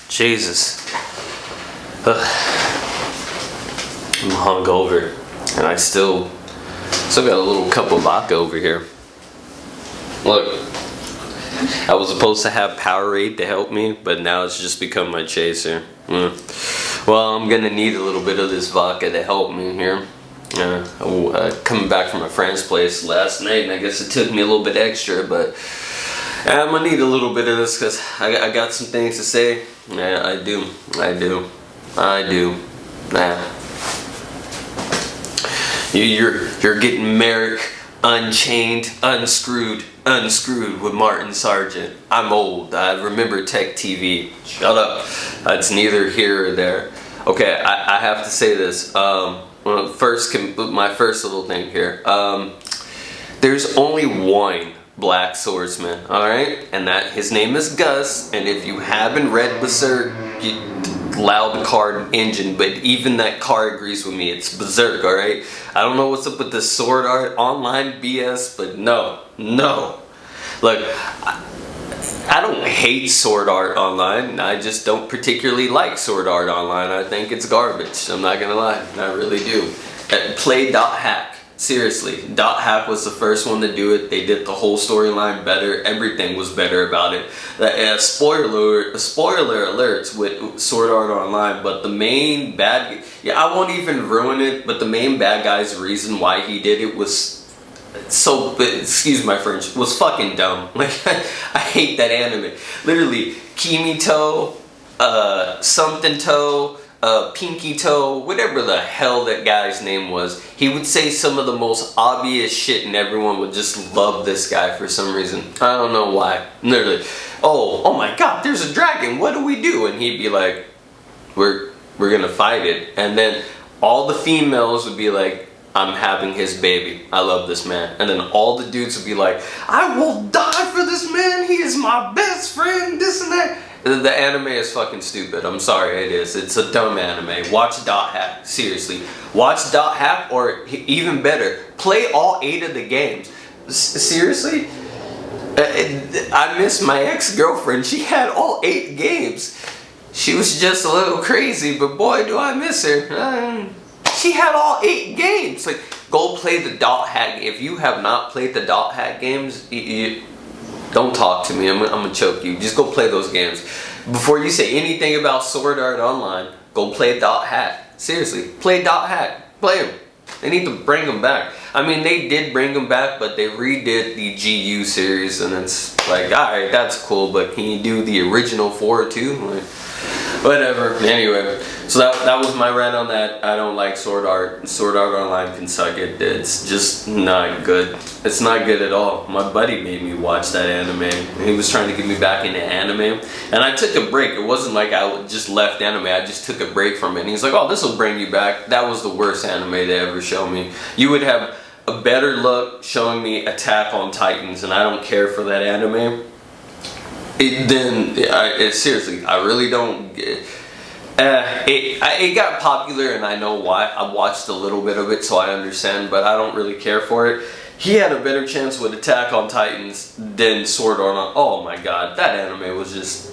Jesus. I'm hungover, and I still got a little cup of vodka over here. Look, I was supposed to have Powerade to help me, but now it's just become my chaser. Well, I'm gonna need a little bit of this vodka to help me here. Coming back from a friend's place last night, and I guess it took me a little bit extra, but I'm gonna need a little bit of this because I got some things to say. Yeah, I do. Nah. You're getting Merrick Unchained, Unscrewed with Martin Sargent. I'm old. I remember Tech TV. Shut up. It's neither here or there. Okay, I have to say this. My first little thing here. There's only one Black Swordsman, alright? And that his name is Gus. And if you haven't read Berserk, loud card engine, but even that car agrees with me. It's Berserk, alright? I don't know what's up with the Sword Art Online BS, but no. Look, I don't hate Sword Art Online. I just don't particularly like Sword Art Online. I think it's garbage. I'm not gonna lie. I really do. Play Hack. Seriously, Hack was the first one to do it. They did the whole storyline better. Everything was better about it. Spoiler alerts with Sword Art Online, but the main bad... Yeah, I won't even ruin it, but the main bad guy's reason why he did it was... So, excuse my French, was fucking dumb. Like, I hate that anime. Literally, Kimito, something toe, Pinky Toe, whatever the hell that guy's name was, he would say some of the most obvious shit and everyone would just love this guy for some reason. I don't know why. Literally, oh my god, there's a dragon, what do we do? And he'd be like, we're gonna fight it. And then all the females would be like, I'm having his baby. I love this man. And then all the dudes would be like, I will die for this man. He is my best friend. This and that. The anime is fucking stupid. I'm sorry, it is. It's a dumb anime. Watch Hack. Seriously. Watch Hack, or even better, play all 8 of the games. Seriously? I miss my ex-girlfriend. She had all 8 games. She was just a little crazy, but boy, do I miss her. She had all 8 games. Like, go play the Hack. If you have not played the Hack games, don't talk to me. I'm gonna choke you. Just go play those games. Before you say anything about Sword Art Online, go play Hack. Seriously, play Hack. Play them. They need to bring them back. I mean, they did bring them back, but they redid the GU series, and it's like, alright, that's cool, but can you do the original 4 too? Like, whatever. Anyway, so that was my rant on that. I don't like Sword Art. Sword Art Online can suck it. It's just not good. It's not good at all. My buddy made me watch that anime. He was trying to get me back into anime, and I took a break. It wasn't like I just left anime. I just took a break from it. And he's like, oh, this will bring you back. That was the worst anime they ever showed me. You would have a better luck showing me Attack on Titans, and I don't care for that anime. Seriously, I really don't. It got popular, and I know why. I watched a little bit of it, so I understand, but I don't really care for it. He had a better chance with Attack on Titans than Sword Art. Oh my god, that anime was just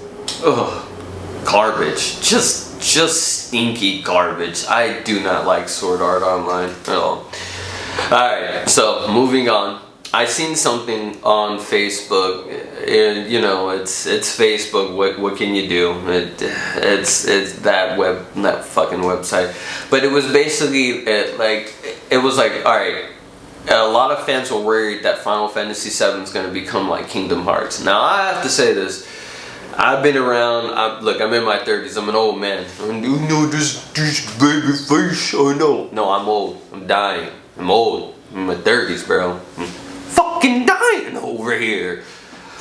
garbage. Just stinky garbage. I do not like Sword Art Online at all. Alright, so moving on. I seen something on Facebook, and you know, it's Facebook. What can you do? It's that fucking website. But it was basically it was like, all right. A lot of fans were worried that Final Fantasy VII is going to become like Kingdom Hearts. Now I have to say this. I've been around. Look, I'm in my 30s. I'm an old man. You know this baby face. I know. No, I'm old. I'm dying. I'm old. I'm in my 30s, bro. Fucking dying over here.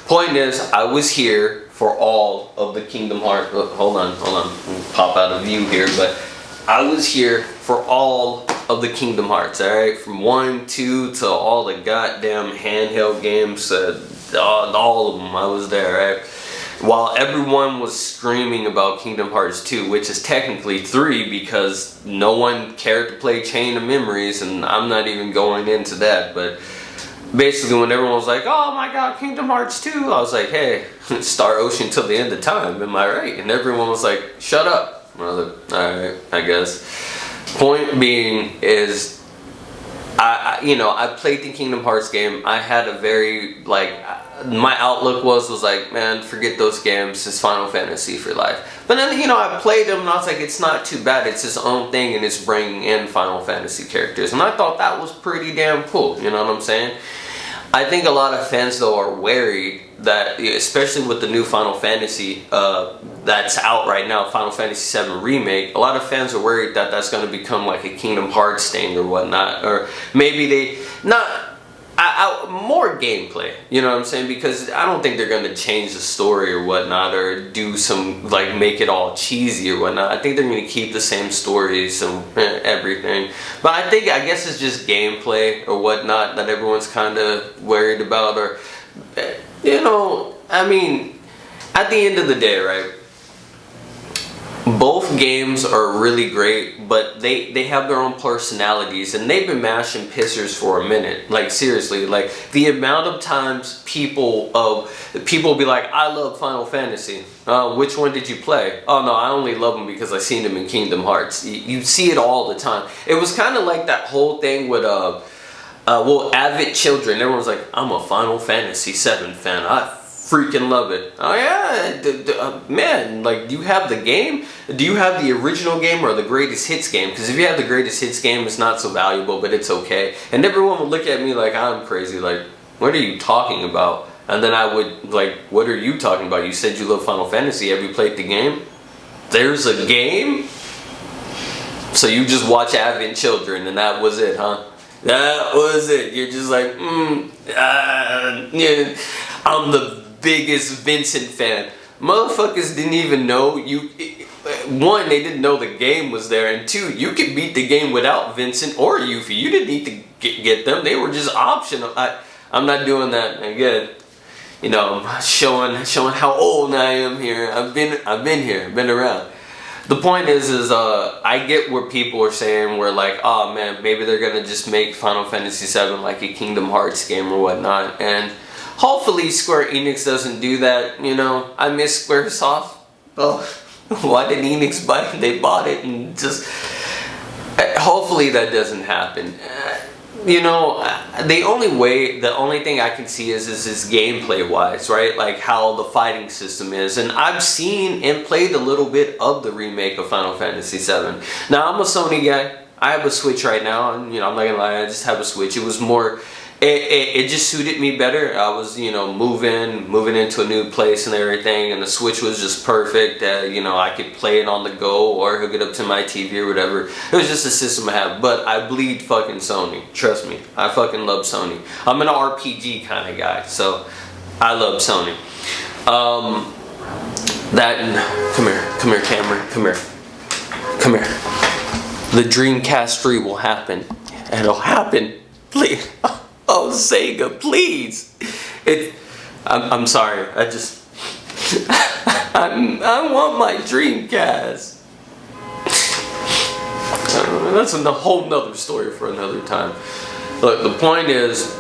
Point is, I was here for all of the Kingdom Hearts. Hold on. Pop out of view here, but I was here for all of the Kingdom Hearts. All right, from 1, 2 to all the goddamn handheld games. All of them, I was there. Right? While everyone was screaming about Kingdom Hearts 2, which is technically 3 because no one cared to play Chain of Memories, and I'm not even going into that, but basically when everyone was like, oh my god, Kingdom Hearts 2, I was like, hey, Star Ocean till the end of time, am I right? And everyone was like, shut up. I was like, alright, I guess. Point being is, I played the Kingdom Hearts game. I had a very, my outlook was like, man, forget those games, it's Final Fantasy for life. But then, I played them and I was like, it's not too bad, it's its own thing and it's bringing in Final Fantasy characters. And I thought that was pretty damn cool, you know what I'm saying? I think a lot of fans though are worried that, especially with the new Final Fantasy that's out right now, Final Fantasy VII Remake, a lot of fans are worried that that's going to become like a Kingdom Hearts thing or whatnot, or maybe they, more gameplay, you know what I'm saying? Because I don't think they're going to change the story or whatnot, or do some, make it all cheesy or whatnot. I think they're going to keep the same stories and everything. But I guess it's just gameplay or whatnot that everyone's kind of worried about, or, at the end of the day, right? Both games are really great, but they have their own personalities, and they've been mashing pissers for a minute. Like, seriously, the amount of times people be like, I love Final Fantasy. Which one did you play? Oh no, I only love them because I seen them in Kingdom Hearts. You see it all the time. It was kind of like that whole thing with Avid Children. Everyone's like, I'm a Final Fantasy VII fan. I freaking love it. Oh yeah, man, do you have the game? Do you have the original game or the greatest hits game? Because if you have the greatest hits game, it's not so valuable, but it's okay. And everyone would look at me like I'm crazy, like, what are you talking about? And then I would, what are you talking about? You said you love Final Fantasy, have you played the game? There's a game? So you just watch Advent Children and that was it, huh? That was it. You're just like, yeah, I'm the biggest Vincent fan. Motherfuckers didn't even know you. One, they didn't know the game was there, and two, you could beat the game without Vincent or Yuffie. You didn't need to get them; they were just optional. I'm not doing that again. Showing how old I am here. I've been here, been around. The point is I get where people are saying we're like, oh man, maybe they're gonna just make Final Fantasy VII like a Kingdom Hearts game or whatnot, and hopefully Square Enix doesn't do that. I miss Squaresoft. Oh, why did Enix buy it? They bought it and just. Hopefully that doesn't happen. The only thing I can see is gameplay wise, right? Like how the fighting system is. And I've seen and played a little bit of the remake of Final Fantasy VII. Now I'm a Sony guy. I have a Switch right now, and I'm not gonna lie, I just have a Switch. It was more. It just suited me better. I was, moving into a new place and everything, and the Switch was just perfect. I could play it on the go or hook it up to my TV or whatever. It was just a system I have, but I bleed fucking Sony. Trust me, I fucking love Sony. I'm an RPG kind of guy, so I love Sony. Come here, Cameron, come here. The Dreamcast 3 will happen. It'll happen, please. Oh, Sega, please. I'm sorry. I want my Dreamcast. That's a whole nother story for another time. Look, the point is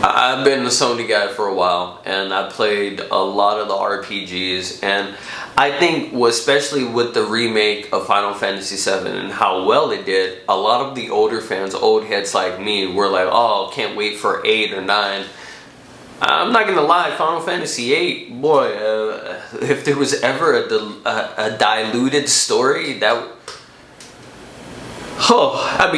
I've been a Sony guy for a while, and I played a lot of the RPGs, and I think, especially with the remake of Final Fantasy VII and how well it did, a lot of the older fans, old heads like me, were like, oh, can't wait for 8 or 9. I'm not gonna lie, Final Fantasy VIII, boy, if there was ever a diluted story,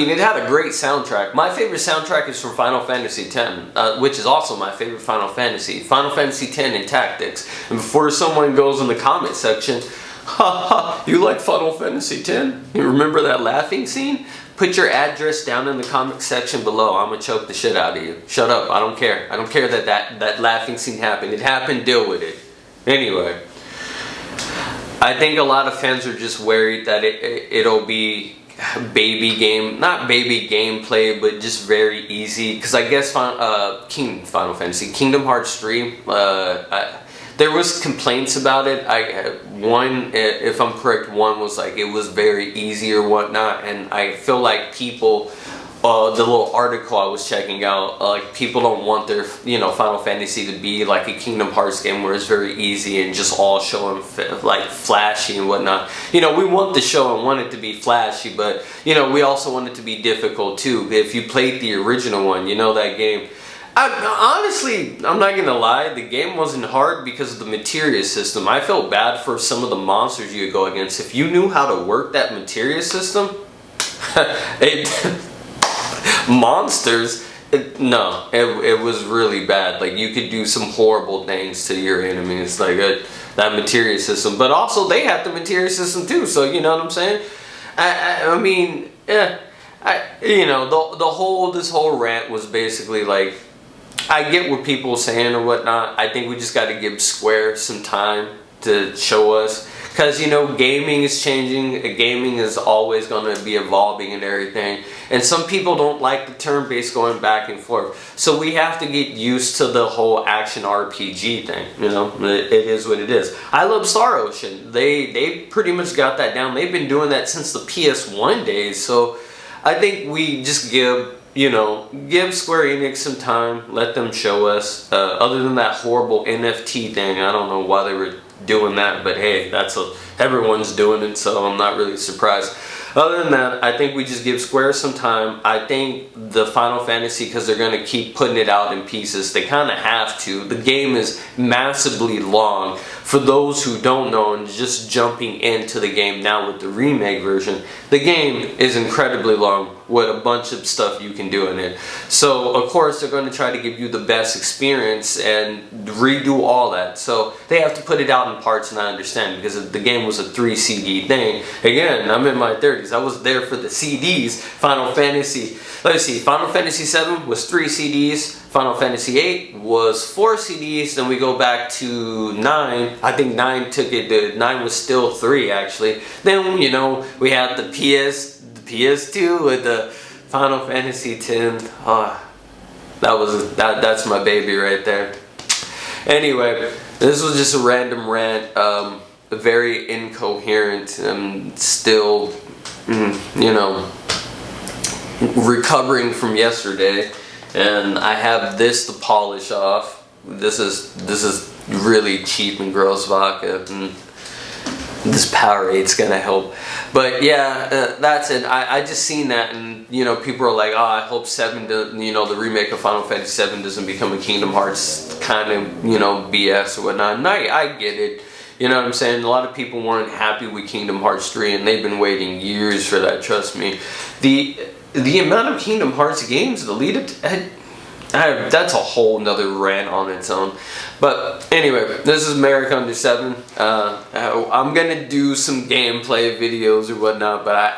it had a great soundtrack. My favorite soundtrack is from Final Fantasy X, which is also my favorite Final Fantasy. Final Fantasy X in Tactics. And before someone goes in the comment section, haha, you like Final Fantasy X? You remember that laughing scene? Put your address down in the comment section below. I'm gonna choke the shit out of you. Shut up, I don't care. I don't care that laughing scene happened. It happened, deal with it. Anyway, I think a lot of fans are just worried that it'll be not baby gameplay, but just very easy. Because I guess Final Fantasy, Kingdom Hearts 3, there was complaints about it. One, if I'm correct, one was like it was very easy or whatnot, and I feel like people the little article I was checking out, like people don't want their Final Fantasy to be like a Kingdom Hearts game where it's very easy and just all showing like flashy and whatnot. We want the show and want it to be flashy, but we also want it to be difficult too. If you played the original one, that game. Honestly, I'm not gonna lie, the game wasn't hard because of the materia system. I felt bad for some of the monsters you would go against. If you knew how to work that materia system, it was really bad. Like, you could do some horrible things to your enemies, like that materia system. But also, they had the materia system too, so you know what I'm saying? I mean, yeah. This whole rant was basically like, I get what people are saying or whatnot. I think we just got to give Square some time to show us. Because, gaming is changing. Gaming is always going to be evolving and everything. And some people don't like the turn-based going back and forth. So we have to get used to the whole action RPG thing. It is what it is. I love Star Ocean. They pretty much got that down. They've been doing that since the PS1 days. So I think we just give Square Enix some time, let them show us. Other than that horrible NFT thing, I don't know why they were doing that, but hey, everyone's doing it, so I'm not really surprised. Other than that, I think we just give Square some time. I think the Final Fantasy, because they're going to keep putting it out in pieces, they kind of have to. The game is massively long. For those who don't know and just jumping into the game now with the remake version, the game is incredibly long with a bunch of stuff you can do in it. So, of course, they're going to try to give you the best experience and redo all that. So, they have to put it out in parts, and I understand, because the game was a 3 CD thing. Again, I'm in my 30s. I was there for the CDs. Final Fantasy 7 was 3 CDs. Final Fantasy 8 was 4 CDs. Then we go back to 9. I think 9 took it. 9 was still 3 actually. Then we had the PS2 with the Final Fantasy 10. That's my baby right there. Anyway, this was just a random rant. Very incoherent. I'm still, recovering from yesterday, and I have this to polish off. This is really cheap and gross vodka, and this Powerade gonna help. But yeah, that's it. I just seen that, and people are like, oh, I hope 7 the remake of Final Fantasy 7 doesn't become a Kingdom Hearts kind of BS or whatnot. And I get it. You know what I'm saying? A lot of people weren't happy with Kingdom Hearts 3, and they've been waiting years for that, trust me. The amount of Kingdom Hearts games, the lead up to, that's a whole nother rant on its own. But anyway, this is Merrick Under 7. I'm gonna do some gameplay videos or whatnot, but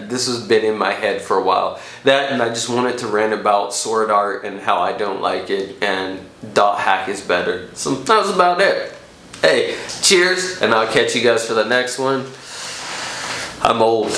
this has been in my head for a while. That, and I just wanted to rant about Sword Art and how I don't like it, and Dot Hack is better. So that was about it. Hey, cheers, and I'll catch you guys for the next one. I'm old.